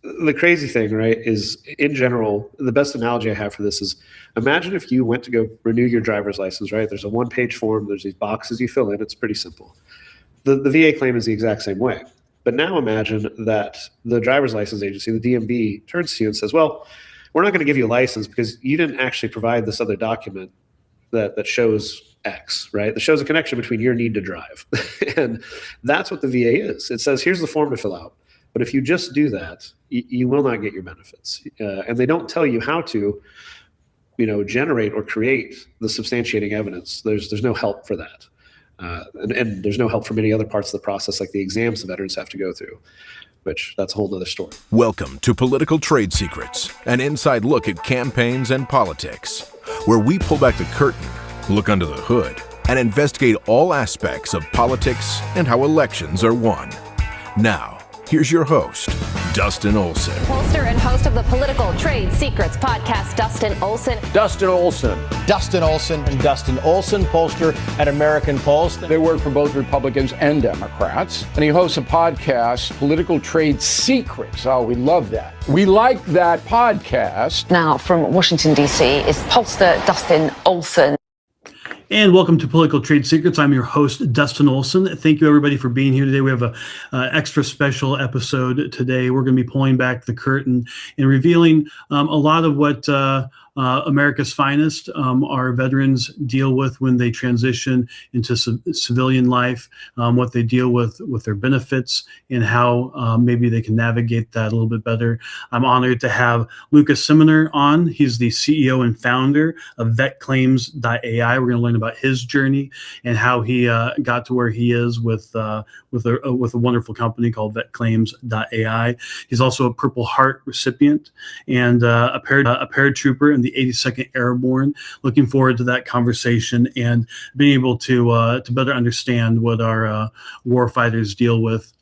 the crazy thing, right, is in general, the best analogy I have for this is imagine if you went to go renew your driver's license, right? There's a one-page form, there's these boxes you fill in, it's pretty simple. The VA claim is the exact same way. But now imagine that the driver's license agency, the DMV, turns to you and says, well, we're not going to give you a license because you didn't actually provide this other document that shows X, right? That shows a connection between your need to drive. And that's what the VA is. It says, here's the form to fill out. But if you just do that, you will not get your benefits. And they don't tell you how to, generate or create the substantiating evidence. There's no help for that. And there's no help from any other parts of the process, like the exams the veterans have to go through, which that's a whole other story. Welcome to Political Trade Secrets, an inside look at campaigns and politics, where we pull back the curtain, look under the hood, and investigate all aspects of politics and how elections are won. Now, here's your host, Dustin Olson. Pollster and host of the Political Trade Secrets podcast, Dustin Olson. Dustin Olson. Dustin Olson. And Dustin Olson, pollster at American Pulse. They work for both Republicans and Democrats. And he hosts a podcast, Political Trade Secrets. Oh, we love that. We like that podcast. Now, from Washington, D.C., is pollster Dustin Olson. And welcome to Political Trade Secrets. I'm your host, Dustin Olson. Thank you, everybody, for being here today. We have an extra special episode today. We're going to be pulling back the curtain and revealing a lot of what America's finest, our veterans, deal with when they transition into civilian life, what they deal with their benefits, and how maybe they can navigate that a little bit better. I'm honored to have Lukas Simianer on. He's the CEO and founder of vetclaims.ai. We're going to learn about his journey and how he got to where he is with a wonderful company called vetclaims.ai. He's also a Purple Heart recipient and a paratrooper in the 82nd Airborne. Looking forward to that conversation and being able to better understand what our warfighters deal with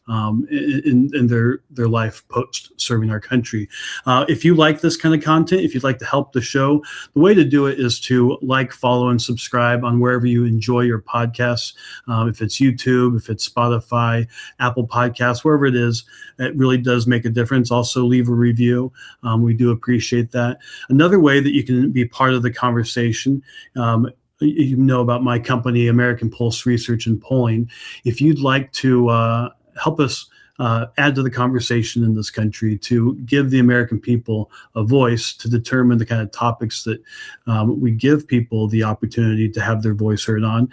in their life post serving our country. If you like this kind of content, if you'd like to help the show, the way to do it is to like, follow, and subscribe on wherever you enjoy your podcasts. If it's YouTube, if it's Spotify, Apple Podcasts, wherever it is, it really does make a difference. Also, leave a review. We do appreciate that. Another way that you can be part of the conversation, you know about my company, American Pulse Research and Polling. If you'd like to help us add to the conversation in this country, to give the American people a voice to determine the kind of topics that we give people the opportunity to have their voice heard on.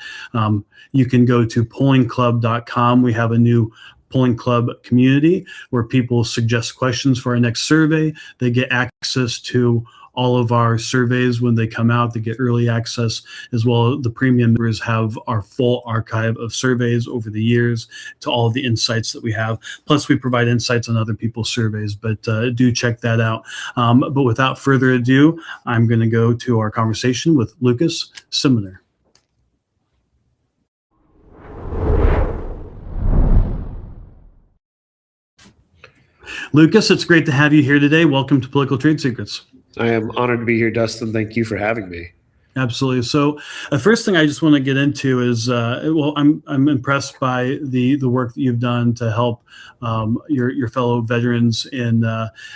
You can go to pollingclub.com. We have a new Polling Club community where people suggest questions for our next survey. They get access to all of our surveys when they come out. They get early access, as well as the premium members have our full archive of surveys over the years to all of the insights that we have. Plus, we provide insights on other people's surveys, but do check that out. But without further ado, I'm going to go to our conversation with Lukas Simianer. Lukas, it's great to have you here today. Welcome to Political Trade Secrets. I am honored to be here, Dustin. Thank you for having me. Absolutely. So the first thing I just want to get into is, I'm impressed by the work that you've done to help your fellow veterans in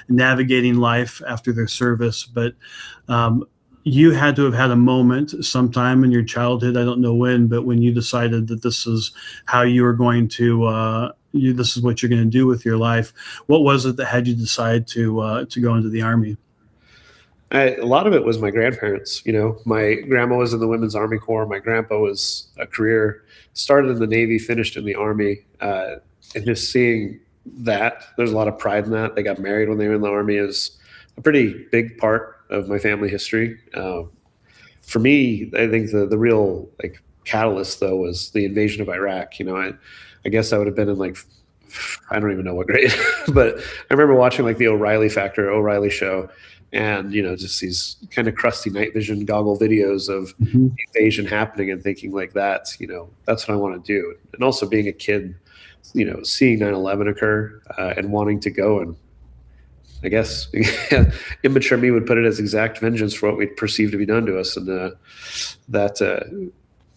navigating life after their service. But you had to have had a moment sometime in your childhood, I don't know when, but when you decided that this is how you were going to this is what you're going to do with your life. What was it that had you decide to go into the Army? A lot of it was my grandparents. My grandma was in the Women's Army Corps. My grandpa was a career, started in the Navy, finished in the Army. And just seeing that, there's a lot of pride in that. They got married when they were in the Army is a pretty big part of my family history. For me, I think the real catalyst, though, was the invasion of Iraq. I guess I would have been in I don't even know what grade, but I remember watching the O'Reilly show. And, just these kind of crusty night vision goggle videos of the invasion happening and thinking that's what I want to do. And also being a kid, seeing 9/11 occur and wanting to go, and I guess immature me would put it as exact vengeance for what we perceived to be done to us. And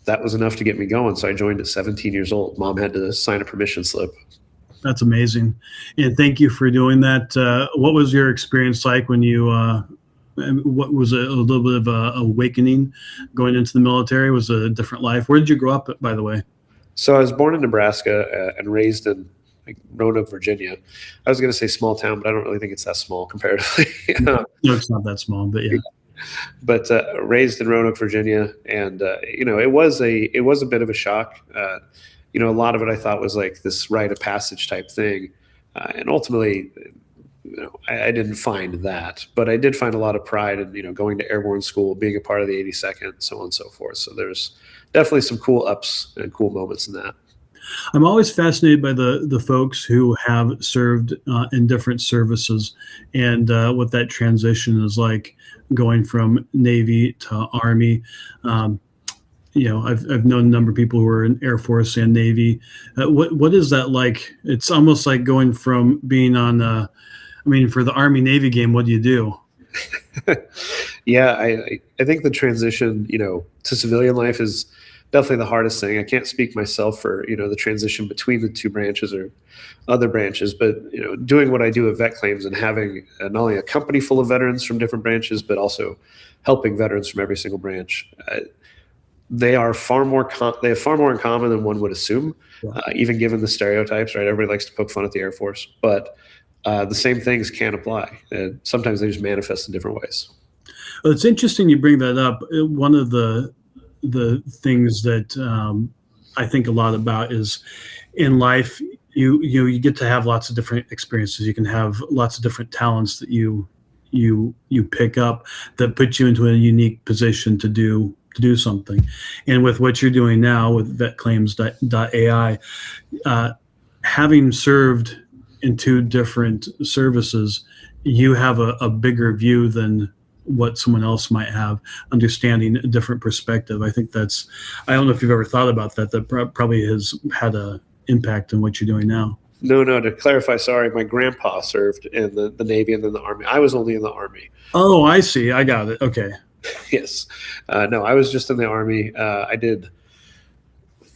that was enough to get me going. So I joined at 17 years old. Mom had to sign a permission slip. That's amazing. And thank you for doing that. What was your experience like when you, what was a little bit of a awakening going into the military? Was it a different life? Where did you grow up, by the way? So I was born in Nebraska and raised in like Roanoke, Virginia. I was going to say small town, but I don't really think it's that small comparatively. No, it's not that small, but yeah. But raised in Roanoke, Virginia, and it was a bit of a shock. A lot of it I thought was like this rite of passage type thing, and ultimately, I didn't find that, but I did find a lot of pride in going to airborne school, being a part of the 82nd, so on and so forth. So there's definitely some cool ups and cool moments in that. I'm always fascinated by the folks who have served in different services and what that transition is like going from Navy to Army. I've known a number of people who are in Air Force and Navy. What is that like? It's almost like going from being on, for the Army Navy game, what do you do? Yeah, I think the transition, to civilian life is definitely the hardest thing. I can't speak myself for, the transition between the two branches or other branches, but, doing what I do at Vet Claims and having not only a company full of veterans from different branches, but also helping veterans from every single branch. They have far more in common than one would assume, even given the stereotypes, right? Everybody likes to poke fun at the Air Force, but the same things can apply. Sometimes they just manifest in different ways. Well, it's interesting you bring that up. One of the things that I think a lot about is in life, you get to have lots of different experiences. You can have lots of different talents that you pick up that put you into a unique position to do something. And with what you're doing now with vetclaims.ai, having served in two different services, you have a bigger view than what someone else might have, understanding a different perspective. I think I don't know if you've ever thought about that probably has had an impact on what you're doing now. No, to clarify, sorry, my grandpa served in the Navy and then the Army. I was only in the Army. Oh, I see. I got it. Okay. Yes. No, I was just in the Army. I did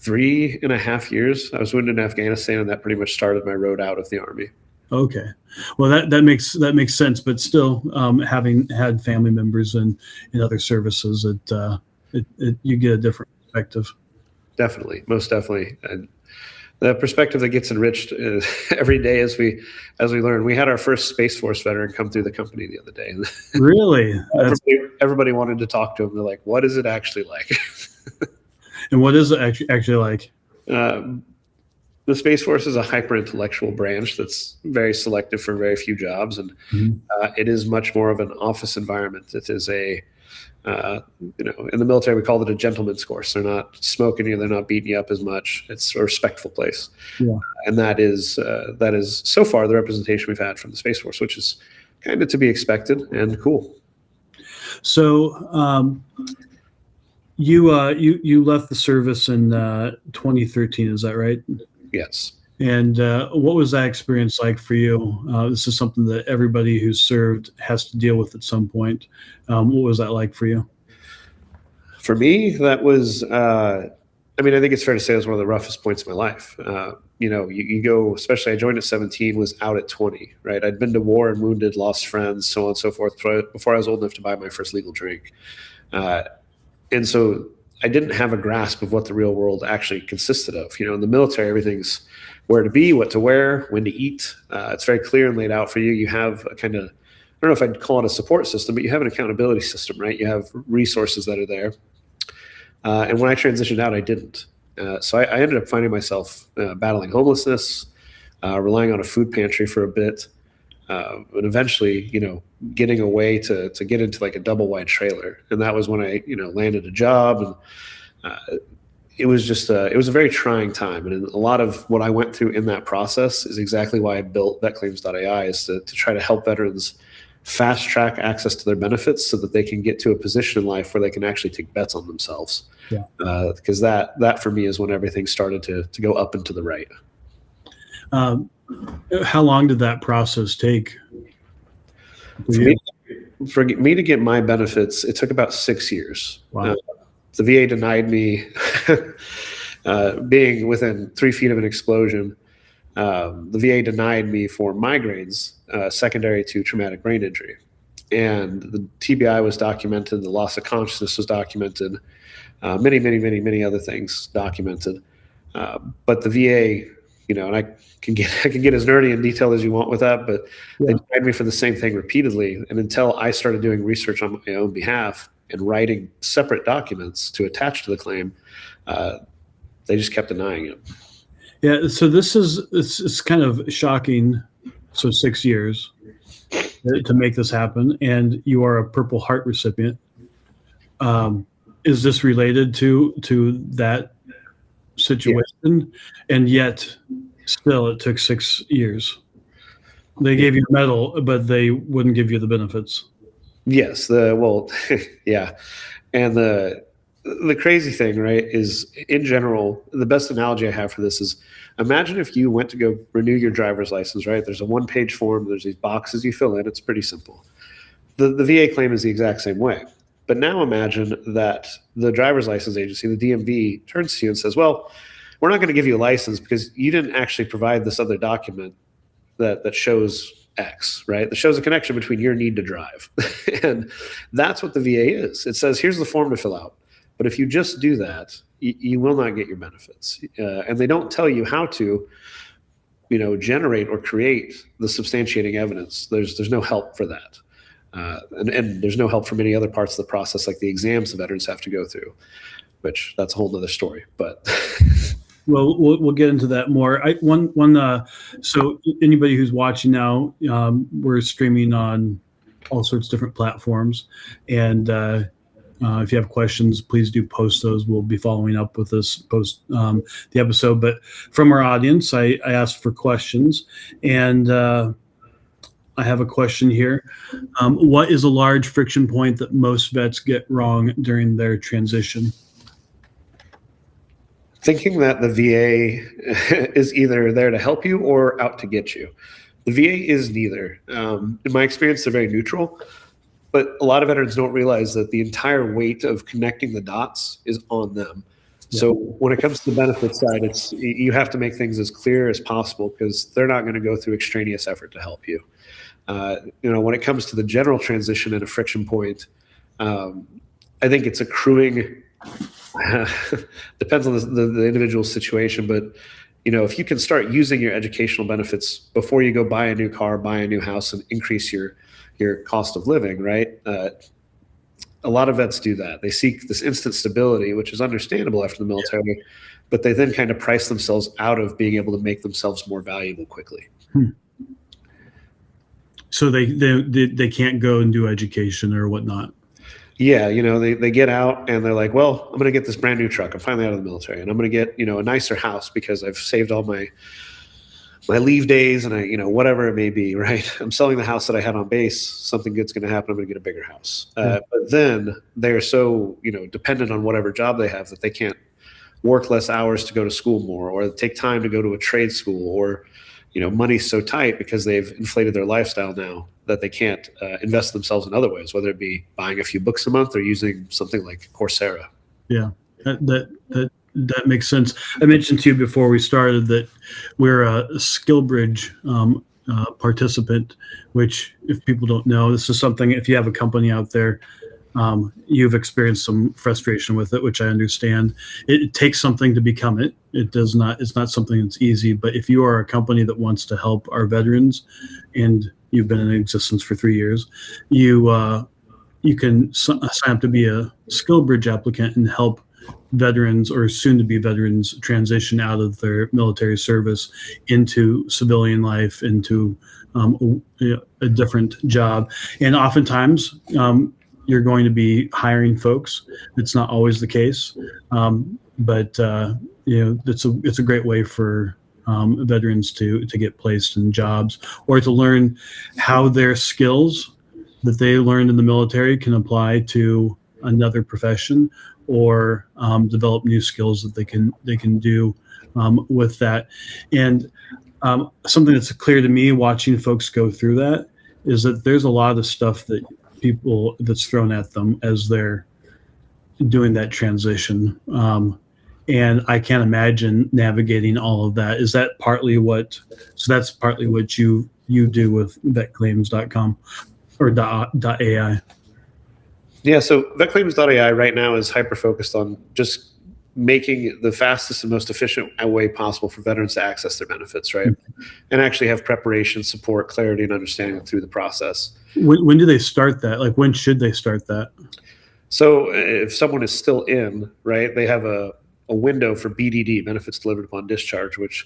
3.5 years. I was wounded in Afghanistan, and that pretty much started my road out of the Army. Okay. Well, that makes sense, but still, having had family members in other services, you get a different perspective. Definitely, most definitely. And the perspective that gets enriched every day as we learn. We had our first Space Force veteran come through the company the other day. Really? Everybody wanted to talk to him. They're like, "What is it actually like?" And what is it actually like? The Space Force is a hyper-intellectual branch that's very selective for very few jobs, and it is much more of an office environment. It is in the military we call it a gentleman's course. They're not smoking you, they're not beating you up as much. It's a respectful place, and that is so far the representation we've had from the Space Force, which is kind of to be expected and cool. So you left the service in 2013, is that right? Yes. And what was that experience like for you? This is something that everybody who's served has to deal with at some point. What was that like for you? For me, that was, I think it's fair to say it was one of the roughest points of my life. You go, especially I joined at 17, was out at 20, right? I'd been to war and wounded, lost friends, so on and so forth, before I was old enough to buy my first legal drink. And so I didn't have a grasp of what the real world actually consisted of. In the military, everything's where to be, what to wear, when to eat. It's very clear and laid out for you. You have a kind of, I don't know if I'd call it a support system, but you have an accountability system, right? You have resources that are there. And when I transitioned out, I didn't. So I ended up finding myself battling homelessness, relying on a food pantry for a bit, and eventually, getting away to get into like a double wide trailer. And that was when I, landed a job. And it was just it was a very trying time. And a lot of what I went through in that process is exactly why I built vetclaims.ai, is to try to help veterans fast track access to their benefits so that they can get to a position in life where they can actually take bets on themselves. Yeah. Because that for me is when everything started to go up and to the right. How long did that process take? For me to get my benefits, it took about 6 years. Wow. The VA denied me being within 3 feet of an explosion. the VA denied me for migraines secondary to traumatic brain injury. And the TBI was documented, the loss of consciousness was documented, many other things documented. But the VA, and I can get as nerdy and detailed as you want with that, but they denied me for the same thing repeatedly. And until I started doing research on my own behalf and writing separate documents to attach to the claim, they just kept denying it. Yeah. So it's kind of shocking. So 6 years to make this happen, and you are a Purple Heart recipient. Is this related to that situation? Yeah. And yet still it took 6 years. They gave you a medal, but they wouldn't give you the benefits. Yes. Yeah. And the crazy thing, right, is in general, the best analogy I have for this is, imagine if you went to go renew your driver's license, right? There's a one-page form. There's these boxes you fill in. It's pretty simple. The VA claim is the exact same way. But now imagine that the driver's license agency, the DMV, turns to you and says, well, we're not going to give you a license because you didn't actually provide this other document that shows X, right? That shows a connection between your need to drive. And that's what the VA is. It says, here's the form to fill out. But if you just do that, you will not get your benefits. And they don't tell you how to, generate or create the substantiating evidence. There's no help for that. And there's no help from any other parts of the process, like the exams the veterans have to go through, which that's a whole nother story. But well, we'll get into that more. So anybody who's watching now, we're streaming on all sorts of different platforms, and if you have questions, please do post those. We'll be following up with this post the episode. But from our audience, I asked for questions, and I have a question here. What is a large friction point that most vets get wrong during their transition? Thinking that the VA is either there to help you or out to get you. The VA is neither. In my experience, they're very neutral. But a lot of veterans don't realize that the entire weight of connecting the dots is on them. Yeah. So when it comes to the benefits side, you have to make things as clear as possible because they're not going to go through extraneous effort to help you. When it comes to the general transition and a friction point, I think it's accruing. Depends on the individual situation, but if you can start using your educational benefits before you go buy a new car, buy a new house, and increase your cost of living, right? A lot of vets do that. They seek this instant stability, which is understandable after the military, but they then kind of price themselves out of being able to make themselves more valuable quickly. So they can't go and do education or whatnot. Yeah, they get out and they're like, well, I'm going to get this brand new truck. I'm finally out of the military, and I'm going to get a nicer house because I've saved all my leave days and whatever it may be, right? I'm selling the house that I had on base. Something good's going to happen. I'm going to get a bigger house. But then they're so, dependent on whatever job they have that they can't work less hours to go to school more or take time to go to a trade school or, money's so tight because they've inflated their lifestyle now that they can't invest themselves in other ways, whether it be buying a few books a month or using something like Coursera. Yeah, that makes sense. I mentioned to you before we started that we're a SkillBridge participant, which if people don't know, this is something, if you have a company out there, you've experienced some frustration with it, which I understand. It takes something to become it. It's not something that's easy, but if you are a company that wants to help our veterans and you've been in existence for 3 years, you can sign up to be a SkillBridge applicant and help veterans or soon-to-be veterans transition out of their military service into civilian life, into a different job. And oftentimes, you're going to be hiring folks. It's not always the case, but it's a great way for veterans to get placed in jobs or to learn how their skills that they learned in the military can apply to another profession or develop new skills that they can do with that. And something that's clear to me watching folks go through that is that there's a lot of stuff that's thrown at them as they're doing that transition. And I can't imagine navigating all of that. Is that partly what? So that's partly what you do with vetclaims.com or .ai. Yeah, so vetclaims.ai right now is hyper focused on just making the fastest and most efficient way possible for veterans to access their benefits, right? And actually have preparation, support, clarity, and understanding through the process. When do they start that? Like, when should they start that? So if someone is still in, right, they have a window for BDD, benefits delivered upon discharge, which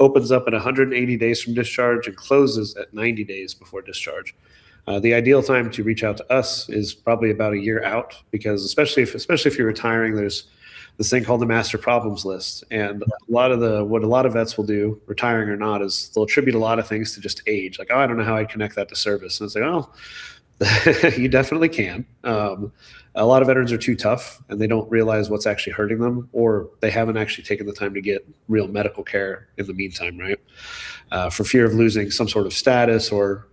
opens up at 180 days from discharge and closes at 90 days before discharge. The ideal time to reach out to us is probably about a year out, because especially if you're retiring, there's this thing called the master problems list. And what a lot of vets will do, retiring or not, is they'll attribute a lot of things to just age. Like, oh, I don't know how I'd connect that to service. And it's like, oh, you definitely can. A lot of veterans are too tough and they don't realize what's actually hurting them, or they haven't actually taken the time to get real medical care in the meantime, right? For fear of losing some sort of status, or,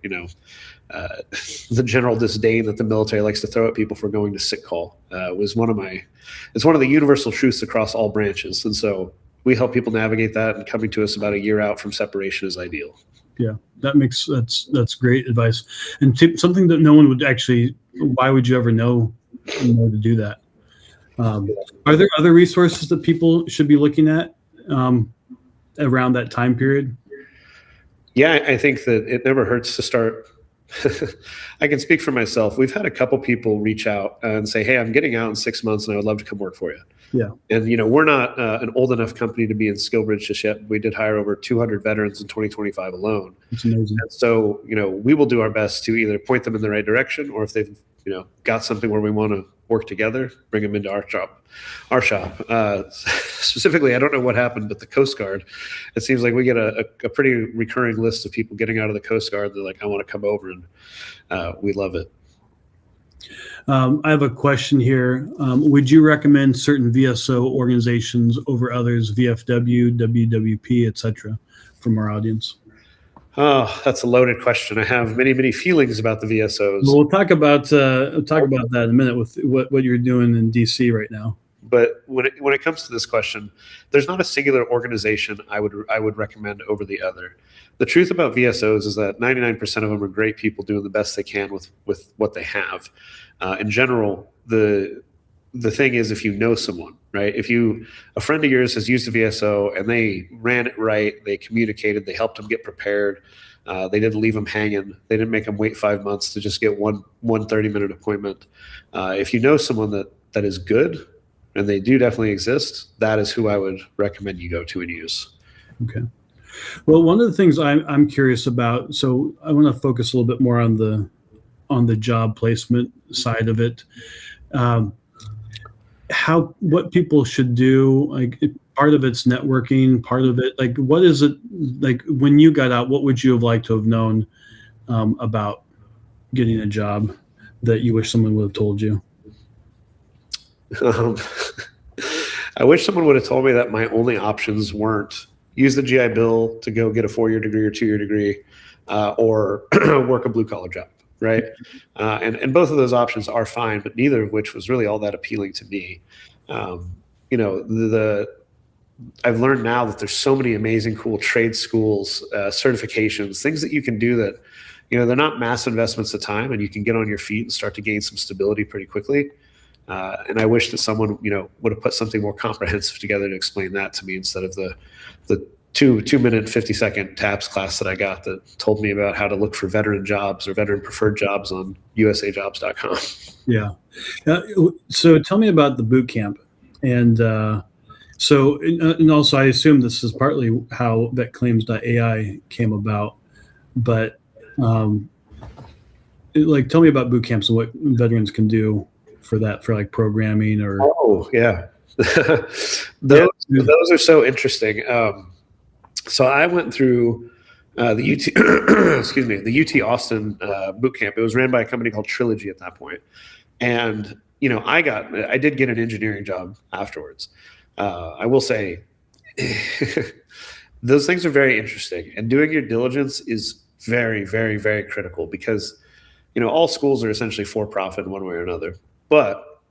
the general disdain that the military likes to throw at people for going to sick call it's one of the universal truths across all branches. And so we help people navigate that, and coming to us about a year out from separation is ideal. Yeah, that's great advice. And something that no one would actually, why would you ever know to do that? Are there other resources that people should be looking at around that time period? Yeah, I think that it never hurts to start. I can speak for myself. We've had a couple people reach out and say, hey, I'm getting out in 6 months and I would love to come work for you. Yeah. And, we're not an old enough company to be in SkillBridge just yet. We did hire over 200 veterans in 2025 alone. That's amazing. And so, we will do our best to either point them in the right direction, or if they've, got something where we want to work together, bring them into our shop. Specifically, I don't know what happened, but the Coast Guard, it seems like we get a pretty recurring list of people getting out of the Coast Guard. They're like, I want to come over, and we love it. I have a question here. Would you recommend certain VSO organizations over others, VFW, WWP, etc., from our audience? Oh, that's a loaded question. I have many, many feelings about the VSOs. Well, we'll talk about that in a minute with what you're doing in DC right now. But when it comes to this question, there's not a singular organization I would recommend over the other. The truth about VSOs is that 99% of them are great people doing the best they can with what they have. In general, the thing is, if you know someone, right? If a friend of yours has used a VSO and they ran it right, they communicated, they helped them get prepared, they didn't leave them hanging, they didn't make them wait 5 months to just get one 30-minute appointment. If you know someone that is good, and they do definitely exist, that is who I would recommend you go to and use. Okay. Well, one of the things I'm curious about, so I want to focus a little bit more on the job placement side of it. What people should do, like part of it's networking, part of it, like what is it, like when you got out, what would you have liked to have known about getting a job that you wish someone would have told you? I wish someone would have told me that my only options weren't use the GI Bill to go get a 4-year degree or 2-year degree, or work a blue collar job, right? And both of those options are fine, but neither of which was really all that appealing to me. I've learned now that there's so many amazing, cool trade schools, certifications, things that you can do that, they're not mass investments of time, and you can get on your feet and start to gain some stability pretty quickly. And I wish that someone, would have put something more comprehensive together to explain that to me, instead of the 2-minute, 50-second TAPS class that I got that told me about how to look for veteran jobs or veteran preferred jobs on usajobs.com. Yeah. So tell me about the boot camp. And and also I assume this is partly how vetclaims.ai came about, but tell me about boot camps and what veterans can do for that, for like programming or. Oh yeah. Those are so interesting. So I went through the UT, the UT Austin boot camp. It was ran by a company called Trilogy at that point. And, I did get an engineering job afterwards. I will say those things are very interesting, and doing your diligence is very, very, very critical, because, all schools are essentially for profit in one way or another. But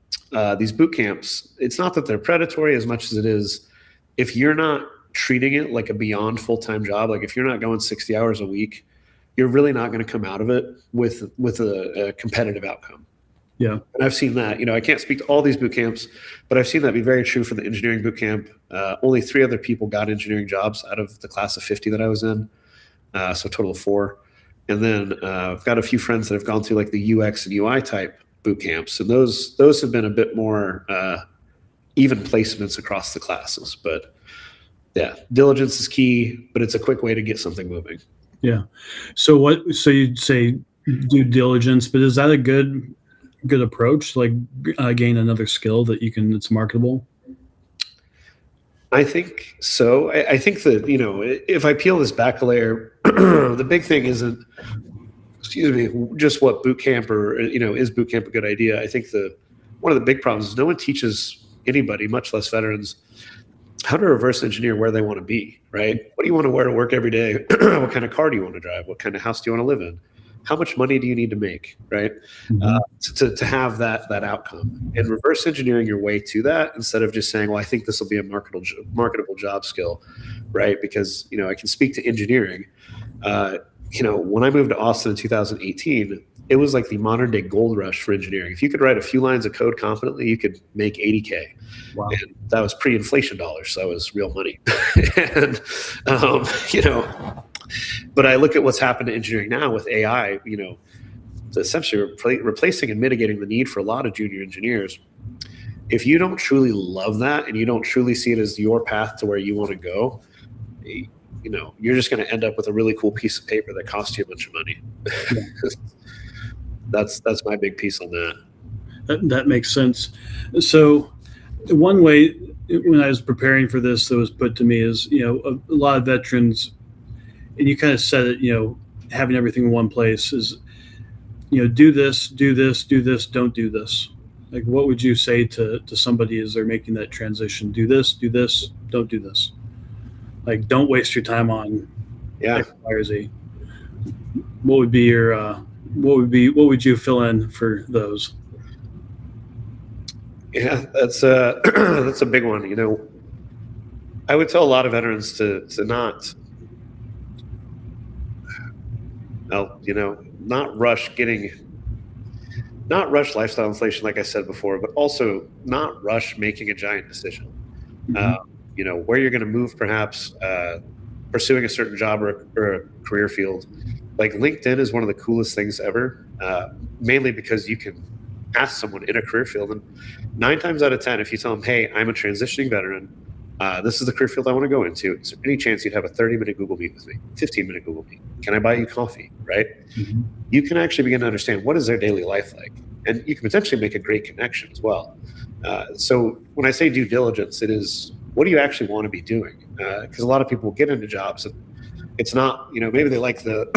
these boot camps, it's not that they're predatory as much as it is if you're not treating it like a beyond full-time job, like if you're not going 60 hours a week, you're really not going to come out of it with a competitive outcome. Yeah. And I've seen that. I can't speak to all these boot camps, but I've seen that be very true for the engineering boot camp. Only 3 other people got engineering jobs out of the class of 50 that I was in, so a total of 4. And then I've got a few friends that have gone through like the UX and UI type boot camps, and those have been a bit more even placements across the classes. But yeah, diligence is key, but it's a quick way to get something moving. Yeah. So you'd say due diligence, but is that a good approach? Like gain another skill that's marketable? I think so. I think that, if I peel this back a layer, the big thing isn't, just what boot camp or, is boot camp a good idea? I think one of the big problems is no one teaches anybody, much less veterans, how to reverse engineer where they want to be, right? What do you want to wear to work every day? What kind of car do you want to drive? What kind of house do you want to live in? How much money do you need to make, right? Mm-hmm. To have that outcome, and reverse engineering your way to that instead of just saying, well, I think this will be a marketable job skill, right? Because, I can speak to engineering. When I moved to Austin in 2018, it was like the modern day gold rush for engineering. If you could write a few lines of code confidently, you could make $80K. Wow. And that was pre-inflation dollars, so that was real money. And, but I look at what's happened to engineering now with AI, essentially replacing and mitigating the need for a lot of junior engineers. If you don't truly love that and you don't truly see it as your path to where you want to go, you're just going to end up with a really cool piece of paper that costs you a bunch of money. That's my big piece on that. That makes sense. So one way when I was preparing for this that was put to me is, a lot of veterans, and you kind of said it, having everything in one place is, do this, don't do this. Like, what would you say to somebody as they're making that transition? Do this, don't do this. Like, don't waste your time on X, Y, or Z. What would be your what would you fill in for those? Yeah, that's a big one. I would tell a lot of veterans to not rush lifestyle inflation, like I said before, but also not rush making a giant decision. Mm-hmm. Where you're going to move, perhaps pursuing a certain job or a career field. Like LinkedIn is one of the coolest things ever, mainly because you can ask someone in a career field, and 9 times out of 10, if you tell them, hey, I'm a transitioning veteran, this is the career field I want to go into, is there any chance you'd have a 30-minute Google Meet with me, 15-minute Google Meet? Can I buy you coffee, right? Mm-hmm. You can actually begin to understand what is their daily life like, and you can potentially make a great connection as well. So when I say due diligence, it is, what do you actually want to be doing? Because a lot of people get into jobs and it's not, maybe they like the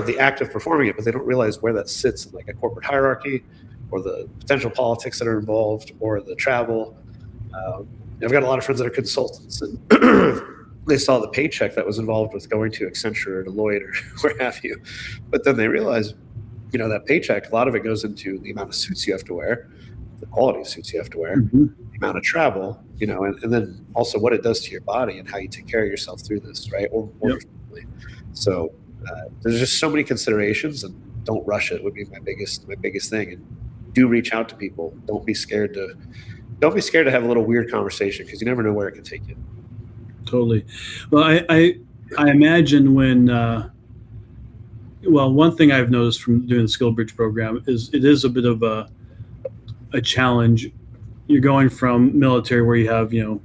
the act of performing it, but they don't realize where that sits in like a corporate hierarchy, or the potential politics that are involved, or the travel. I've got a lot of friends that are consultants, and they saw the paycheck that was involved with going to Accenture or Deloitte or where have you. But then they realize, that paycheck, a lot of it goes into the amount of suits you have to wear, the quality of suits you have to wear, mm-hmm. the amount of travel, and then also what it does to your body and how you take care of yourself through this, right? Or yep. So there's just so many considerations, and don't rush it would be my biggest thing. And do reach out to people. Don't be scared to have a little weird conversation, because you never know where it can take you. Totally. Well, I imagine when one thing I've noticed from doing the Skill Bridge program is it is a bit of a challenge. You're going from military where you have, in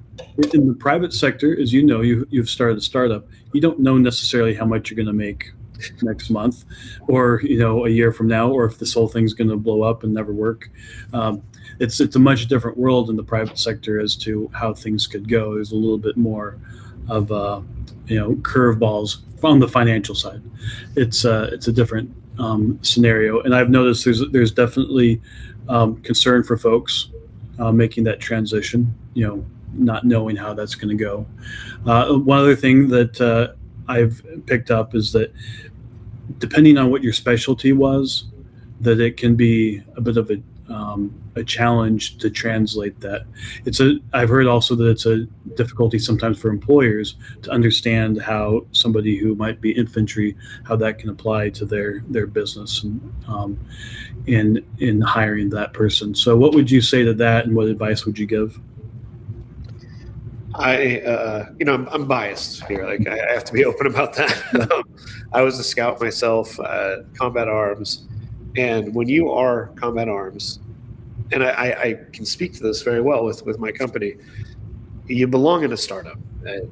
the private sector, as you've started a startup, you don't know necessarily how much you're going to make next month, or a year from now, or if this whole thing's going to blow up and never work. It's a much different world in the private sector as to how things could go. There's a little bit more of curveballs on the financial side. It's a different scenario, and I've noticed there's definitely concern for folks making that transition, not knowing how that's going to go. One other thing that I've picked up is that depending on what your specialty was, that it can be a bit of a challenge to translate that. I've heard also that it's a difficulty sometimes for employers to understand how somebody who might be infantry, how that can apply to their business and in hiring that person. So what would you say to that, and what advice would you give? I'm biased here. Like I have to be open about that. I was a scout myself, combat arms, and when you are combat arms, and I can speak to this very well with my company, you belong in a startup.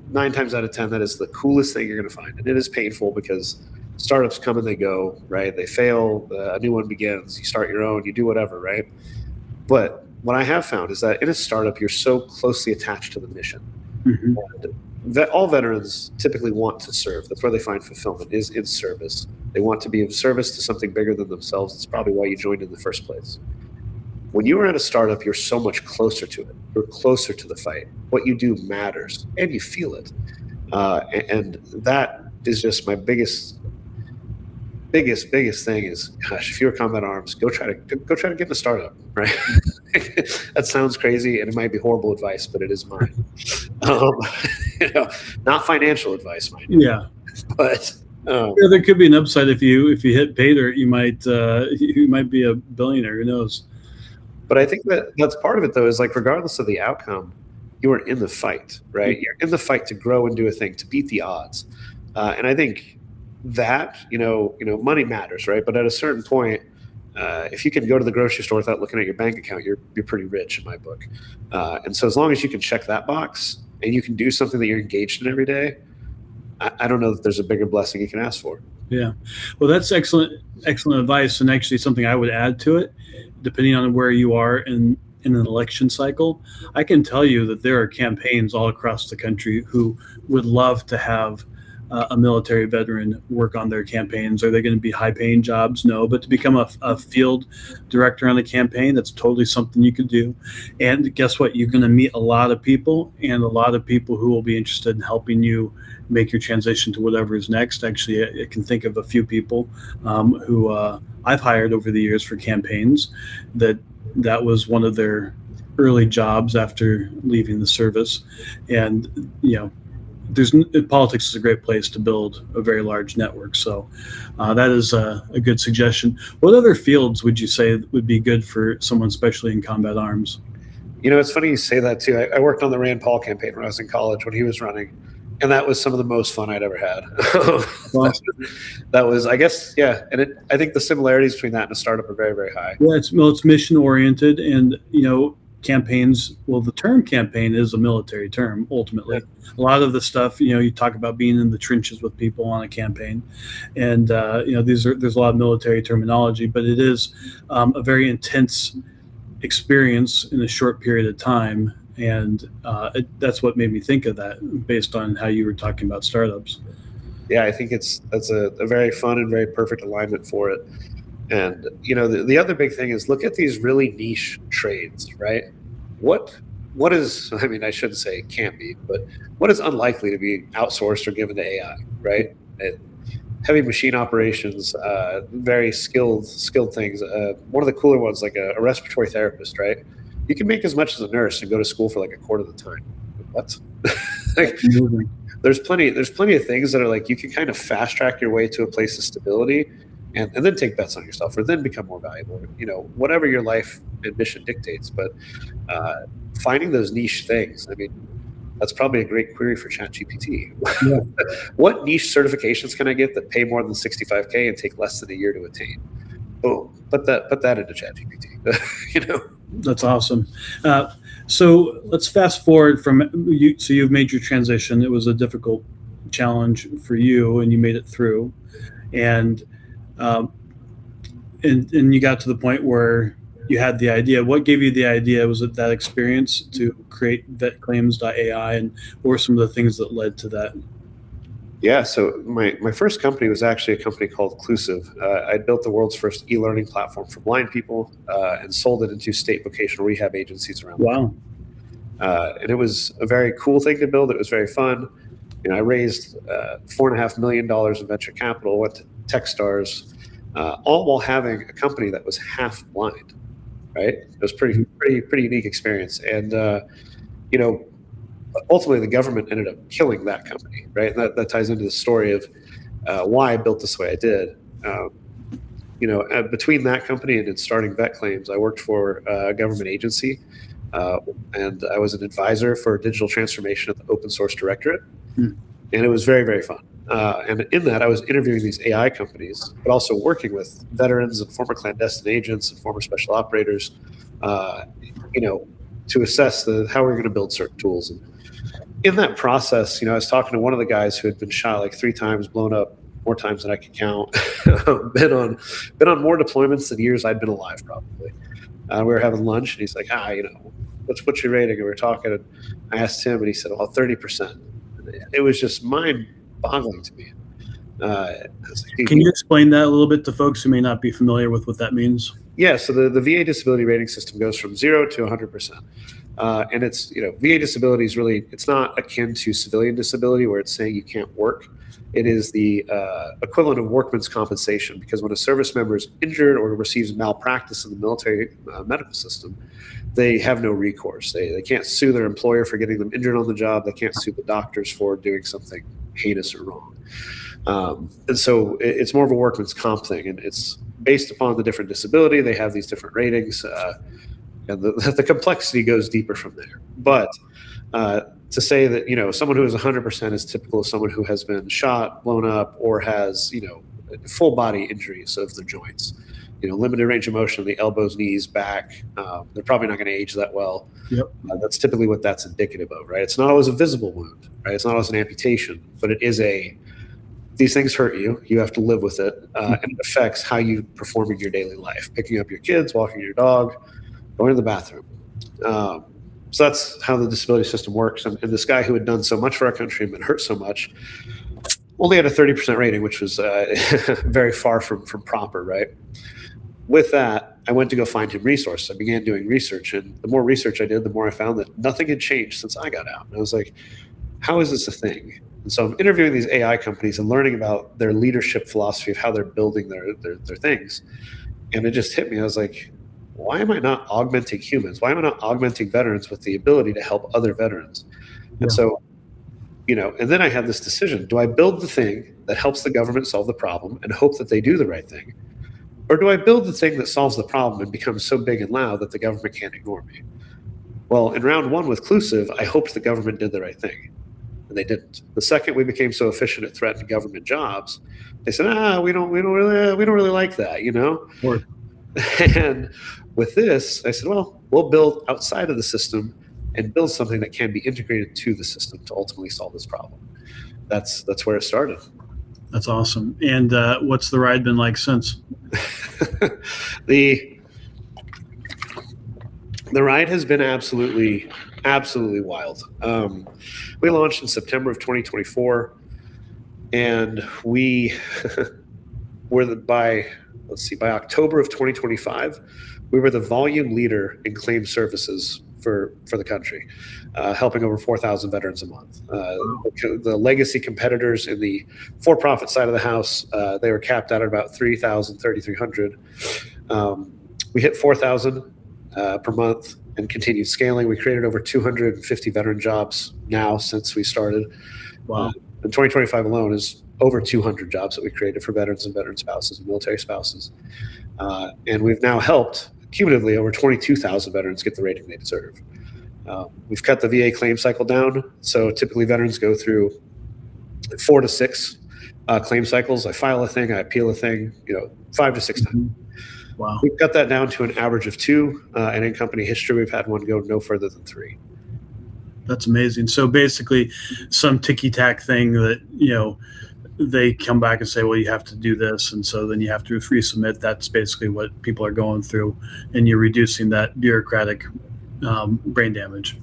9 times out of 10, that is the coolest thing you're going to find, and it is painful because startups come and they go, right? They fail, a new one begins. You start your own, you do whatever, right? But what I have found is that in a startup, you're so closely attached to the mission. Mm-hmm. And all veterans typically want to serve. That's where they find fulfillment, is in service. They want to be of service to something bigger than themselves. It's probably why you joined in the first place. When you are at a startup, you're so much closer to it. You're closer to the fight. What you do matters, and you feel it. And that is just my biggest thing is, gosh, if you're combat arms, go try to get in a startup, right? That sounds crazy, and it might be horrible advice, but it is mine. Not financial advice, mind you. Yeah, but there could be an upside if you hit pay dirt. You might be a billionaire. Who knows? But I think that's part of it, though, is like regardless of the outcome, you are in the fight, right? Mm-hmm. You're in the fight to grow and do a thing, to beat the odds, and I think that money matters, right? But at a certain point, if you can go to the grocery store without looking at your bank account, you're pretty rich in my book. And so as long as you can check that box and you can do something that you're engaged in every day, I don't know that there's a bigger blessing you can ask for. Yeah, well, that's excellent advice, and actually something I would add to it, depending on where you are in an election cycle. I can tell you that there are campaigns all across the country who would love to have a military veteran work on their campaigns. Are they going to be high-paying jobs? No, but to become a field director on a campaign, that's totally something you could do. And guess what? You're going to meet a lot of people, and a lot of people who will be interested in helping you make your transition to whatever is next. Actually, I can think of a few people who I've hired over the years for campaigns that was one of their early jobs after leaving the service. And, politics is a great place to build a very large network. So that is a good suggestion. What other fields would you say would be good for someone, especially in combat arms? It's funny you say that too. I worked on the Rand Paul campaign when I was in college when he was running, and that was some of the most fun I'd ever had. Wow. That was, I guess, yeah. And I think the similarities between that and a startup are very, very high. Yeah, it's mission oriented, and campaigns. Well, the term campaign is a military term. Ultimately, a lot of the stuff you talk about being in the trenches with people on a campaign, and there's a lot of military terminology, but it is a very intense experience in a short period of time, and that's what made me think of that, based on how you were talking about startups. Yeah, I think that's a very fun and very perfect alignment for it. And the other big thing is look at these really niche trades, right? What is, I mean, I shouldn't say it can't be, but what is unlikely to be outsourced or given to AI, right? Heavy machine operations, very skilled things. One of the cooler ones, like a respiratory therapist, right? You can make as much as a nurse and go to school for like a quarter of the time. What? There's plenty of things that are like you can kind of fast track your way to a place of stability, and then take bets on yourself, or then become more valuable. Whatever your life and mission dictates. But finding those niche things, I mean, that's probably a great query for ChatGPT. Yeah. What niche certifications can I get that pay more than $65K and take less than a year to attain? Boom, put that into ChatGPT. That's awesome. So let's fast forward from you. So you've made your transition. It was a difficult challenge for you, and you made it through. And you got to the point where you had the idea. What gave you the idea? Was it that experience to create vetclaims.ai, and what were some of the things that led to that? Yeah, so my first company was actually a company called Clusive. I built the world's first e-learning platform for blind people and sold it into state vocational rehab agencies around. Wow. And it was a very cool thing to build. It was very fun. I raised $4.5 million in venture capital, went to Techstars, all while having a company that was half blind, right? It was pretty unique experience. And, ultimately the government ended up killing that company, right? And that ties into the story of why I built this way I did. Between that company and in starting Vet Claims, I worked for a government agency, and I was an advisor for digital transformation at the Open Source Directorate, and it was very, very fun. And in that, I was interviewing these AI companies, but also working with veterans and former clandestine agents and former special operators, to assess how we're going to build certain tools. And in that process, I was talking to one of the guys who had been shot like 3 times, blown up more times than I could count, been on more deployments than years I'd been alive, probably. We were having lunch, and he's like, what's your rating? And we were talking, and I asked him, and he said, well, 30%. It was just mind-boggling to me. Can you explain that a little bit to folks who may not be familiar with what that means? Yeah, so the VA disability rating system goes from 0 to 100%. And it's, VA disability is really, it's not akin to civilian disability where it's saying you can't work. It is the equivalent of workman's compensation, because when a service member is injured or receives malpractice in the military medical system, they have no recourse. They can't sue their employer for getting them injured on the job. They can't sue the doctors for doing something heinous or wrong. And so it's more of a workman's comp thing, and it's based upon the different disability. They have these different ratings, and the complexity goes deeper from there. But to say that, someone who is 100% is typical of someone who has been shot, blown up, or has, full body injuries of the joints, limited range of motion, the elbows, knees, back. They're probably not going to age that well. Yep. That's typically what that's indicative of, right? It's not always a visible wound, right? It's not always an amputation, but it is these things hurt you. You have to live with it, and it affects how you perform in your daily life, picking up your kids, walking your dog, going to the bathroom. So that's how the disability system works. And this guy who had done so much for our country and been hurt so much only had a 30% rating, which was very far from proper, right? With that, I went to go find him resources. I began doing research, and the more research I did, the more I found that nothing had changed since I got out. And I was like, how is this a thing? And so I'm interviewing these AI companies and learning about their leadership philosophy of how they're building their things. And it just hit me. I was like, why am I not augmenting humans? Why am I not augmenting veterans with the ability to help other veterans? And so, and then I had this decision. Do I build the thing that helps the government solve the problem and hope that they do the right thing? Or do I build the thing that solves the problem and becomes so big and loud that the government can't ignore me? Well, in round 1 with Clusive, I hoped the government did the right thing. And they didn't. The second we became so efficient at threatening government jobs, they said, we don't really like that, Or, And with this, I said, well, we'll build outside of the system and build something that can be integrated to the system to ultimately solve this problem. That's where it started. that's awesome. And what's the ride been like since? The ride has been absolutely wild. We launched in September of 2024, and we were by October of 2025, we were the volume leader in claim services for the country, helping over 4,000 veterans a month. The legacy competitors in the for-profit side of the house, they were capped out at about 3,300. We hit 4,000 per month and continued scaling. We created over 250 veteran jobs now since we started. Wow. In 2025 alone is over 200 jobs that we created for veterans and veteran spouses and military spouses. And we've now helped cumulatively over 22,000 veterans get the rating they deserve. We've cut the VA claim cycle down. So typically veterans go through 4 to 6 claim cycles. I file a thing, I appeal a thing, 5 to 6 times. Wow. We've cut that down to an average of 2, and in company history, we've had one go no further than 3. That's amazing. So basically some ticky-tack thing that, they come back and say, well, you have to do this. And so then you have to resubmit. That's basically what people are going through. And you're reducing that bureaucratic brain damage.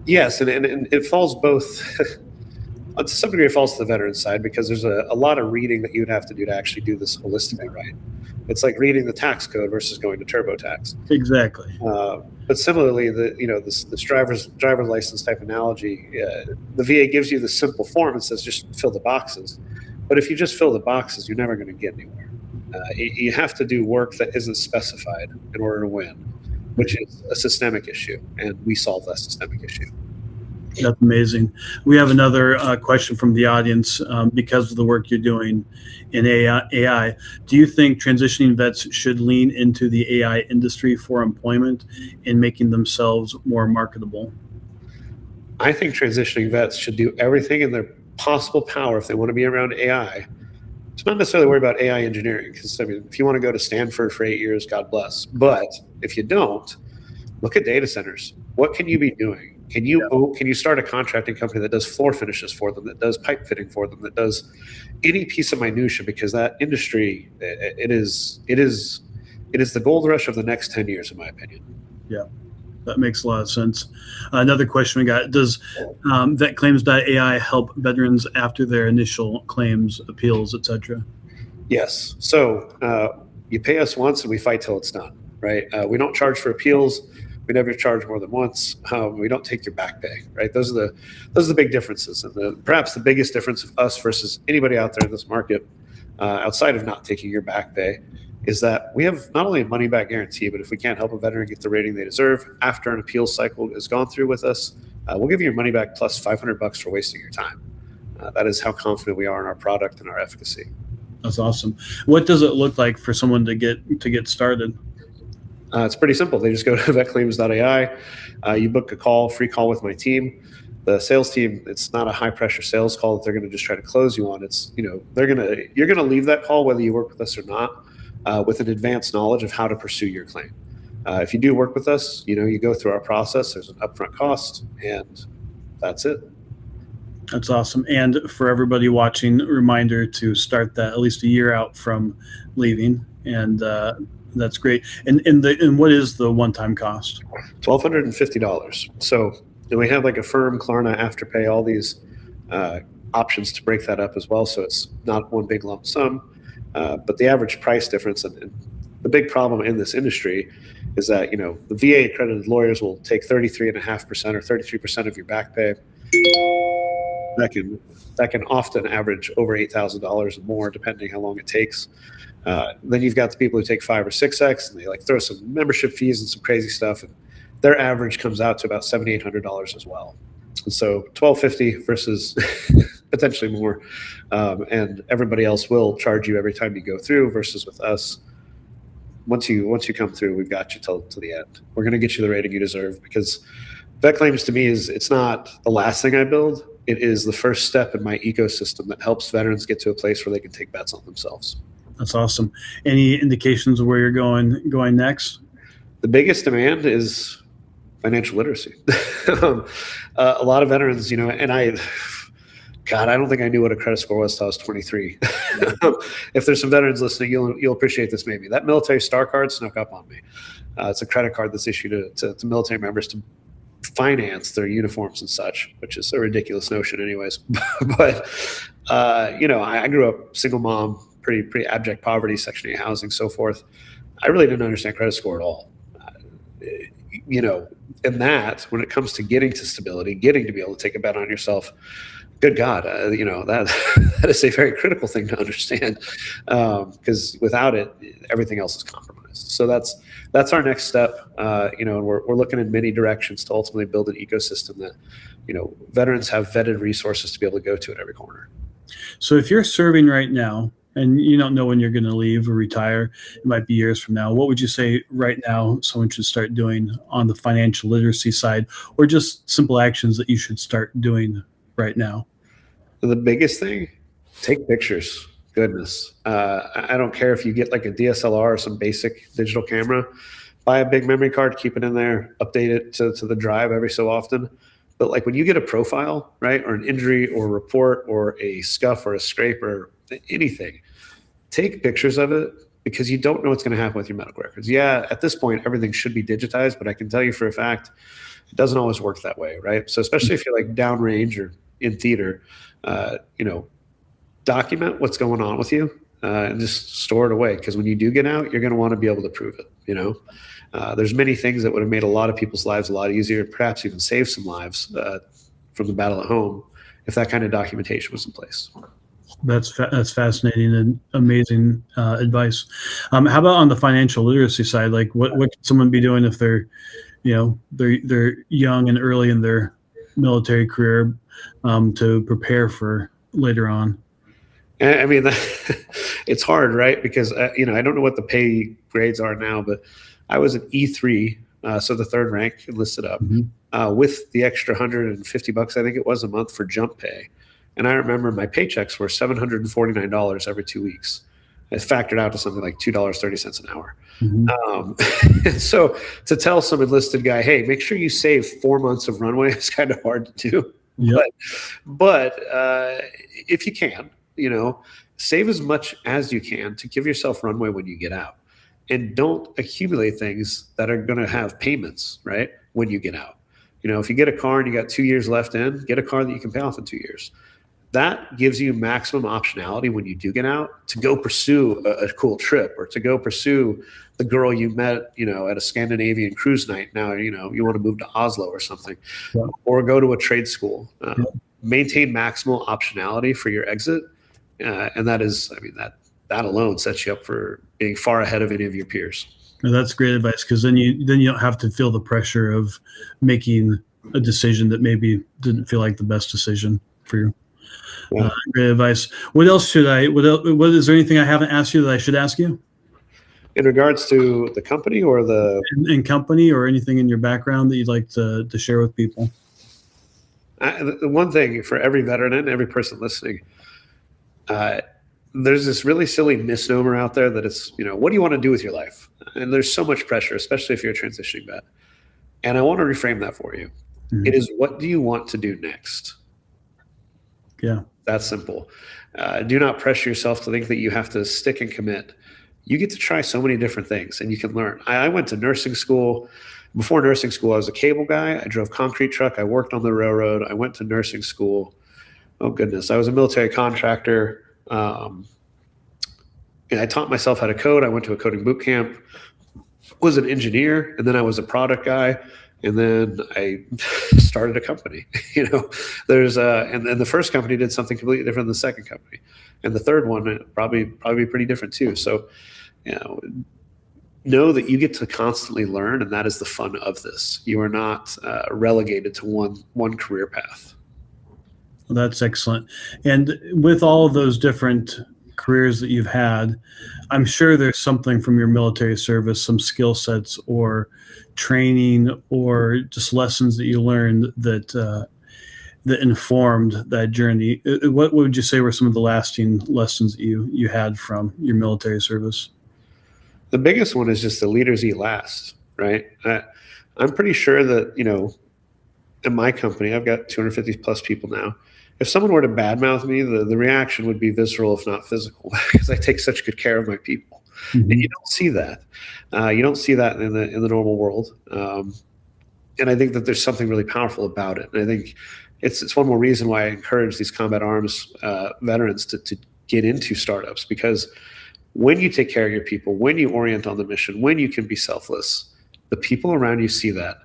Yes. And it falls both, to some degree, it falls to the veteran side because there's a lot of reading that you would have to do to actually do this holistically right. It's like reading the tax code versus going to TurboTax. Exactly. But similarly, this driver's license type analogy, the VA gives you the simple form and says just fill the boxes. But if you just fill the boxes, you're never going to get anywhere. You have to do work that isn't specified in order to win. which is a systemic issue, and we solve that systemic issue. That's amazing. We have another question from the audience. Because of the work you're doing in AI, do you think transitioning vets should lean into the AI industry for employment and making themselves more marketable? I think transitioning vets should do everything in their possible power if they want to be around AI. To not necessarily worry about AI engineering, because I mean, if you want to go to Stanford for 8 years, God bless. But if you don't, look at data centers. What can you be doing? Can you start a contracting company that does floor finishes for them, that does pipe fitting for them, that does any piece of minutia? Because that industry, it is the gold rush of the next 10 years, in my opinion. Yeah, that makes a lot of sense. Another question we got: does VetClaims.ai help veterans after their initial claims, appeals, etc.? Yes. So you pay us once, and we fight till it's done. Right? We don't charge for appeals. We never charge more than once. We don't take your back pay, right? Those are the big differences, and perhaps the biggest difference of us versus anybody out there in this market, outside of not taking your back pay, is that we have not only a money back guarantee, but if we can't help a veteran get the rating they deserve after an appeal cycle is gone through with us, we'll give you your money back plus $500 for wasting your time. That is how confident we are in our product and our efficacy. That's awesome. What does it look like for someone to get started? It's pretty simple. They just go to vetclaims.ai. You book a free call with my team. The sales team, it's not a high pressure sales call that they're going to just try to close you on. It's, you're going to leave that call whether you work with us or not, with an advanced knowledge of how to pursue your claim. If you do work with us, you go through our process. There's an upfront cost, and that's it. That's awesome. And for everybody watching, reminder to start that at least a year out from leaving. And that's great. And what is the one-time cost? $1,250. So we have like a firm, Klarna, Afterpay, all these options to break that up as well. So it's not one big lump sum, but the average price difference, and the big problem in this industry is that, the VA accredited lawyers will take 33.5% or 33% of your back pay. That can often average over $8,000 and more, depending how long it takes. Then you've got the people who take 5 or 6x, and they throw some membership fees and some crazy stuff, and their average comes out to about $700-800 as well. And so $1,250 versus potentially more, and everybody else will charge you every time you go through. Versus with us, once you come through, we've got you till the end. We're going to get you the rating you deserve, because vet claims to me it's not the last thing I build. It is the first step in my ecosystem that helps veterans get to a place where they can take bets on themselves. That's awesome. Any indications of where you're going next? The biggest demand is financial literacy. A lot of veterans, and I don't think I knew what a credit score was until I was 23. If there's some veterans listening, you'll appreciate this maybe. That military star card snuck up on me. It's a credit card that's issued to military members to finance their uniforms and such, which is a ridiculous notion anyways. But, I grew up single mom, pretty abject poverty, Section 8 housing, so forth. I really didn't understand credit score at all. And that, when it comes to getting to stability, getting to be able to take a bet on yourself, good God, that is a very critical thing to understand, because without it, everything else is compromised. So that's our next step, and we're looking in many directions to ultimately build an ecosystem that, veterans have vetted resources to be able to go to at every corner. So if you're serving right now, and you don't know when you're going to leave or retire, it might be years from now, what would you say right now someone should start doing on the financial literacy side, or just simple actions that you should start doing right now? The biggest thing, take pictures. Goodness. I don't care if you get like a DSLR or some basic digital camera, buy a big memory card, keep it in there, update it to the drive every so often. But like when you get a profile, right, or an injury or a report or a scuff or a scrape or anything, take pictures of it, because you don't know what's going to happen with your medical records. Yeah, at this point, everything should be digitized, but I can tell you for a fact, it doesn't always work that way, right? So especially if you're like downrange or in theater, document what's going on with you, and just store it away, because when you do get out, you're going to want to be able to prove it. There's many things that would have made a lot of people's lives a lot easier, perhaps even saved some lives from the battle at home, if that kind of documentation was in place. That's fascinating and amazing advice. How about on the financial literacy side? Like, what can someone be doing if they're, they're young and early in their military career, to prepare for later on? I mean, it's hard, right? Because I don't know what the pay grades are now, but I was an E3, so the third rank enlisted up, with the extra $150, I think it was, a month for jump pay. And I remember my paychecks were $749 every 2 weeks. It factored out to something like $2.30 an hour. And so to tell some enlisted guy, hey, make sure you save 4 months of runway is kind of hard to do. Yep. But if you can, save as much as you can to give yourself runway when you get out. And don't accumulate things that are going to have payments, right, when you get out. If you get a car and you got 2 years left in, get a car that you can pay off in 2 years. That gives you maximum optionality when you do get out to go pursue a cool trip, or to go pursue the girl you met, at a Scandinavian cruise night. Now, you want to move to Oslo or something, or go to a trade school. Maintain maximal optionality for your exit. And that is, that alone sets you up for being far ahead of any of your peers. And that's great advice, because then you don't have to feel the pressure of making a decision that maybe didn't feel like the best decision for you. Yeah. Great advice. What else should what is there anything I haven't asked you that I should ask you? In regards to the company or in company, or anything in your background that you'd like to share with people? The one thing for every veteran and every person listening, there's this really silly misnomer out there that it's, what do you want to do with your life? And there's so much pressure, especially if you're a transitioning vet. And I want to reframe that for you. It is, what do you want to do next? Yeah. That's simple. Do not pressure yourself to think that you have to stick and commit. You get to try so many different things, and you can learn. I went to nursing school. Before nursing school, I was a cable guy. I drove concrete truck. I worked on the railroad. I went to nursing school. Oh, goodness. I was a military contractor. And I taught myself how to code. I went to a coding boot camp, was an engineer, and then I was a product guy. And then I started a company. There's and the first company did something completely different than the second company, and the third one probably pretty different too. So, know that you get to constantly learn, and that is the fun of this. You are not relegated to one career path. Well, that's excellent. And with all of those different careers that you've had, I'm sure there's something from your military service, some skill sets or training or just lessons that you learned that informed that journey. What would you say were some of the lasting lessons that you had from your military service? The biggest one is just the leaders eat last, right? I'm pretty sure that, in my company, I've got 250 plus people now. If someone were to badmouth me, the reaction would be visceral, if not physical, because I take such good care of my people. And you don't see that. You don't see that in the normal world. And I think that there's something really powerful about it. And I think it's one more reason why I encourage these combat arms veterans to get into startups, because when you take care of your people, when you orient on the mission, when you can be selfless, the people around you see that.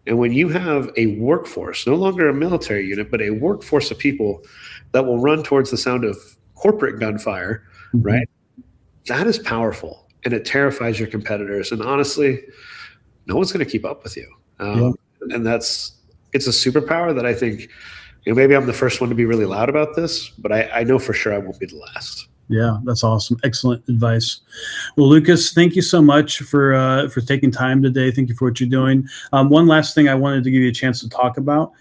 And when you have a workforce, no longer a military unit, but a workforce of people that will run towards the sound of corporate gunfire, right? That is powerful, and it terrifies your competitors. And honestly, no one's going to keep up with you. And it's a superpower that I think, maybe I'm the first one to be really loud about this, but I know for sure I won't be the last. Yeah, that's awesome. Excellent advice. Well, Lukas, thank you so much for taking time today. Thank you for what you're doing. One last thing I wanted to give you a chance to talk about.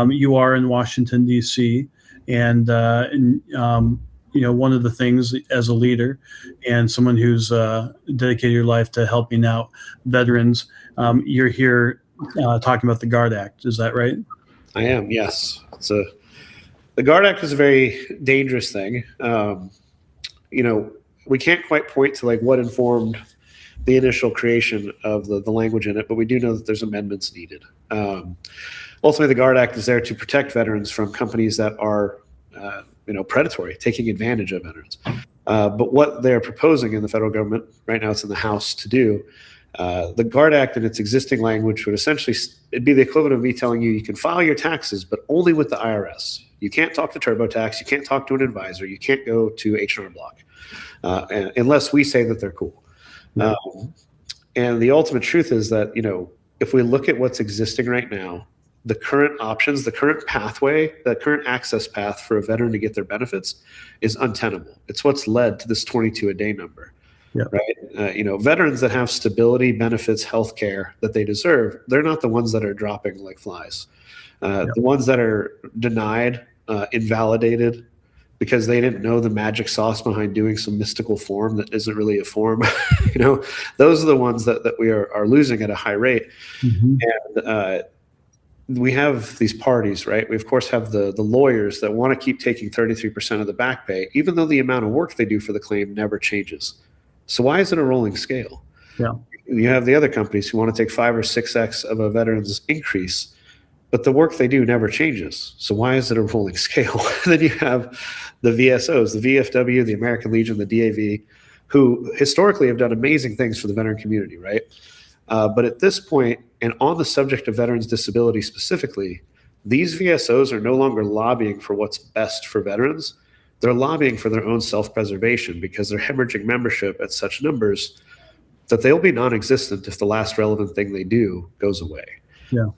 You are in Washington, D.C., and one of the things as a leader and someone who's dedicated your life to helping out veterans, you're here talking about the GUARD Act. Is that right? I am, yes. The GUARD Act is a very dangerous thing. We can't quite point to what informed the initial creation of the language in it, but we do know that there's amendments needed. Ultimately, the GUARD Act is there to protect veterans from companies that are, predatory, taking advantage of veterans. But what they're proposing in the federal government right now, it's in the House to do, The GUARD Act in its existing language would essentially it'd be the equivalent of me telling you can file your taxes, but only with the IRS. You can't talk to TurboTax. You can't talk to an advisor. You can't go to H&R Block unless we say that they're cool. And the ultimate truth is that, if we look at what's existing right now, the current options, the current pathway, the current access path for a veteran to get their benefits is untenable. It's what's led to this 22 a day number. Yeah. Right. Veterans that have stability, benefits, health care that they deserve, they're not the ones that are dropping like flies. The ones that are denied, invalidated because they didn't know the magic sauce behind doing some mystical form that isn't really a form, those are the ones that we are losing at a high rate. And we have these parties, right? We of course have the lawyers that want to keep taking 33% of the back pay, even though the amount of work they do for the claim never changes. So why is it a rolling scale? Yeah. You have the other companies who want to take 5 or 6x of a veteran's increase, but the work they do never changes. So why is it a rolling scale? Then you have the VSOs, the VFW, the American Legion, the DAV, who historically have done amazing things for the veteran community, right? But at this point, and on the subject of veterans' disability specifically, these VSOs are no longer lobbying for what's best for veterans. They're lobbying for their own self-preservation because they're hemorrhaging membership at such numbers that they'll be non-existent if the last relevant thing they do goes away. Yeah.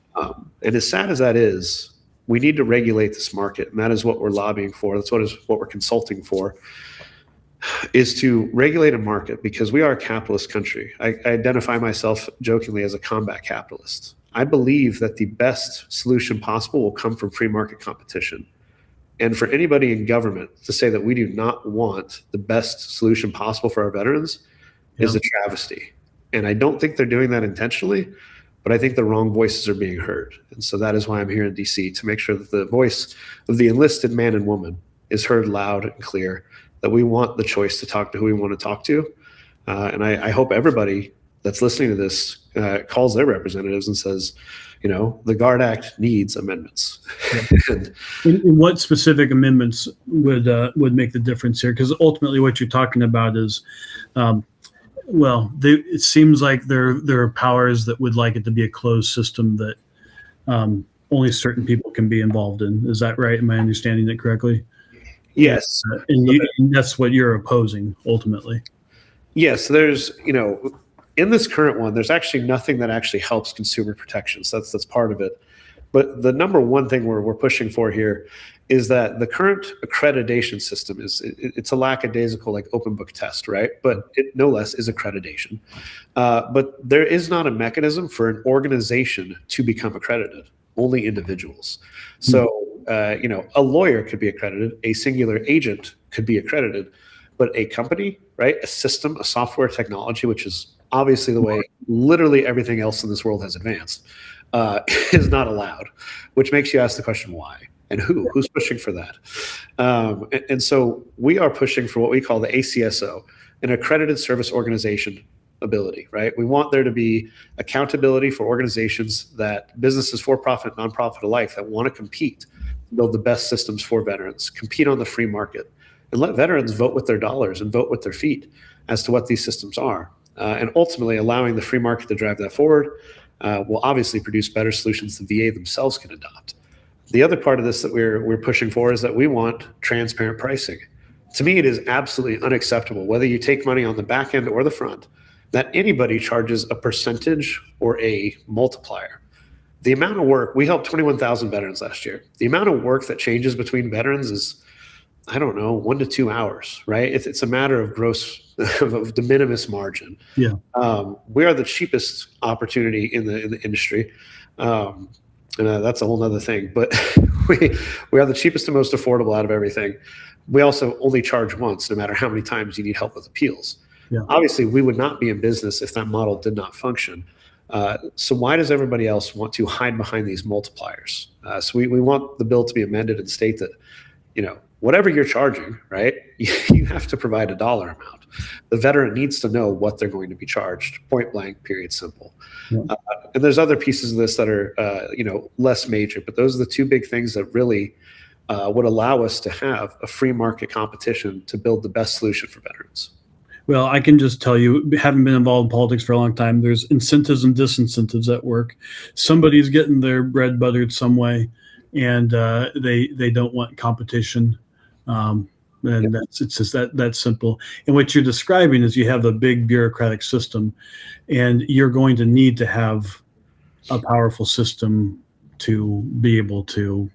And as sad as that is, we need to regulate this market, and that is what we're lobbying for. That's what we're consulting for, is to regulate a market because we are a capitalist country. I identify myself jokingly as a combat capitalist. I believe that the best solution possible will come from free market competition. And for anybody in government to say that we do not want the best solution possible for our veterans is a travesty. And I don't think they're doing that intentionally, but I think the wrong voices are being heard. And so that is why I'm here in DC, to make sure that the voice of the enlisted man and woman is heard loud and clear, that we want the choice to talk to who we want to talk to. And I hope everybody that's listening to this calls their representatives and says, the GUARD Act needs amendments. And what specific amendments would make the difference here? Because ultimately what you're talking about is, it seems like there are powers that would like it to be a closed system that only certain people can be involved in. Is that right? Am I understanding it correctly? Yes. And that's what you're opposing ultimately. Yes. There's, in this current one, there's actually nothing that actually helps consumer protections. That's part of it. But the number one thing we're pushing for here is that the current accreditation system it's a lackadaisical, like open book test, right? But it no less is accreditation. But there is not a mechanism for an organization to become accredited, only individuals. So, a lawyer could be accredited, a singular agent could be accredited, but a company, right? A system, a software technology, which is obviously the way literally everything else in this world has advanced, is not allowed, which makes you ask the question, why? And who's pushing for that? And so we are pushing for what we call the ACSO, an accredited service organization ability, right? We want there to be accountability for organizations that businesses, for-profit, nonprofit alike, that want to compete, build the best systems for veterans, compete on the free market, and let veterans vote with their dollars and vote with their feet as to what these systems are. And ultimately allowing the free market to drive that forward will obviously produce better solutions the VA themselves can adopt. The other part of this that we're pushing for is that we want transparent pricing. To me, it is absolutely unacceptable, whether you take money on the back end or the front, that anybody charges a percentage or a multiplier. The amount of work, we helped 21,000 veterans last year. The amount of work that changes between veterans is, 1 to 2 hours, right? It's a matter of of de minimis margin. Yeah. We are the cheapest opportunity in the industry. And that's a whole nother thing, but we are the cheapest and most affordable out of everything. We also only charge once, no matter how many times you need help with appeals. Yeah. Obviously, we would not be in business if that model did not function. So why does everybody else want to hide behind these multipliers? So we want the bill to be amended and state that, whatever you're charging, right, you have to provide a dollar amount. The veteran needs to know what they're going to be charged, point blank, period, simple. Yeah. And there's other pieces of this that are, less major, but those are the two big things that really would allow us to have a free market competition to build the best solution for veterans. Well, I can just tell you, having been involved in politics for a long time, there's incentives and disincentives at work. Somebody's getting their bread buttered some way, and they don't want competition. And it's just that simple. And what you're describing is you have a big bureaucratic system, and you're going to need to have a powerful system to be able to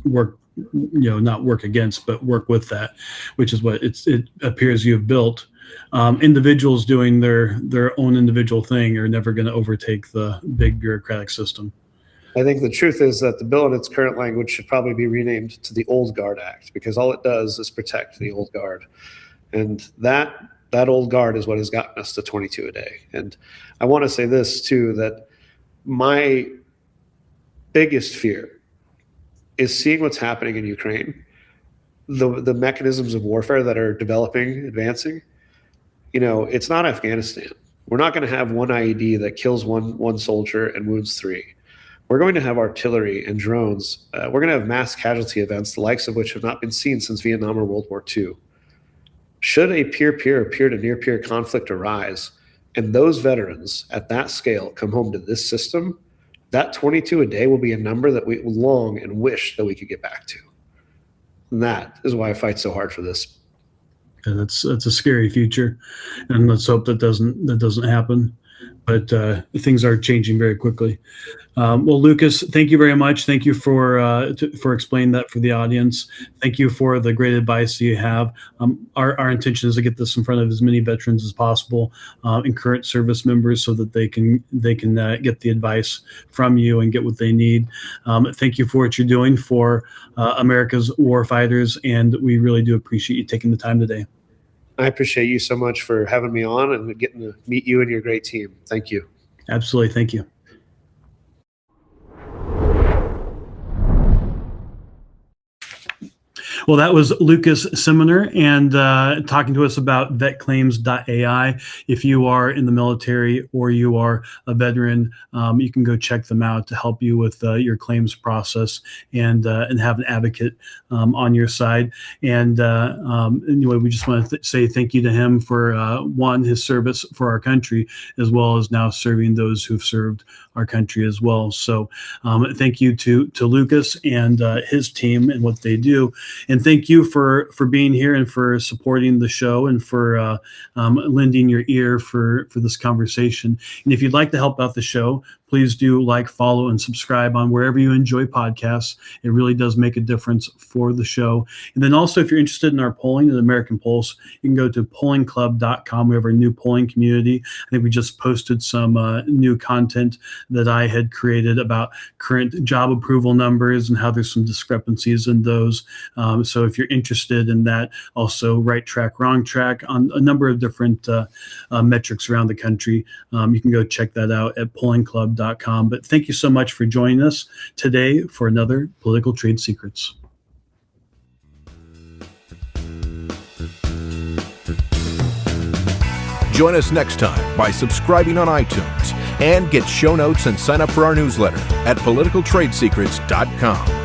work, not work against, but work with that, which is what it appears you've built. Individuals doing their own individual thing are never going to overtake the big bureaucratic system. I think the truth is that the bill in its current language should probably be renamed to the Old Guard Act, because all it does is protect the old guard. And that old guard is what has gotten us to 22 a day. And I want to say this too, that my biggest fear is seeing what's happening in Ukraine, the mechanisms of warfare that are developing, advancing. It's not Afghanistan. We're not going to have one IED that kills one soldier and wounds 3. We're going to have artillery and drones. We're going to have mass casualty events, the likes of which have not been seen since Vietnam or World War II. Should a peer-peer or peer-to-near-peer conflict arise, and those veterans at that scale come home to this system, that 22 a day will be a number that we long and wish that we could get back to. And that is why I fight so hard for this. Yeah, that's a scary future, and let's hope that doesn't happen. But things are changing very quickly. Well, Lukas, thank you very much. Thank you for explaining that for the audience. Thank you for the great advice that you have. Our intention is to get this in front of as many veterans as possible and current service members, so that they can get the advice from you and get what they need. Thank you for what you're doing for America's war fighters, and we really do appreciate you taking the time today. I appreciate you so much for having me on and getting to meet you and your great team. Thank you. Absolutely. Thank you. Well, that was Lukas Simianer, and talking to us about vetclaims.ai. If you are in the military or you are a veteran, you can go check them out to help you with your claims process and have an advocate on your side. And anyway, we just want to say thank you to him for his service for our country, as well as now serving those who've served our country as well. So thank you to Lukas and his team and what they do. And thank you for being here and for supporting the show and for lending your ear for this conversation. And if you'd like to help out the show, please do like, follow, and subscribe on wherever you enjoy podcasts. It really does make a difference for the show. And then also, if you're interested in our polling at American Pulse, you can go to pollingclub.com. We have our new polling community. I think we just posted some new content that I had created about current job approval numbers and how there's some discrepancies in those. So if you're interested in that, also right track, wrong track on a number of different metrics around the country, you can go check that out at pollingclub.com. But thank you so much for joining us today for another Political Trade Secrets. Join us next time by subscribing on iTunes and get show notes and sign up for our newsletter at politicaltradesecrets.com.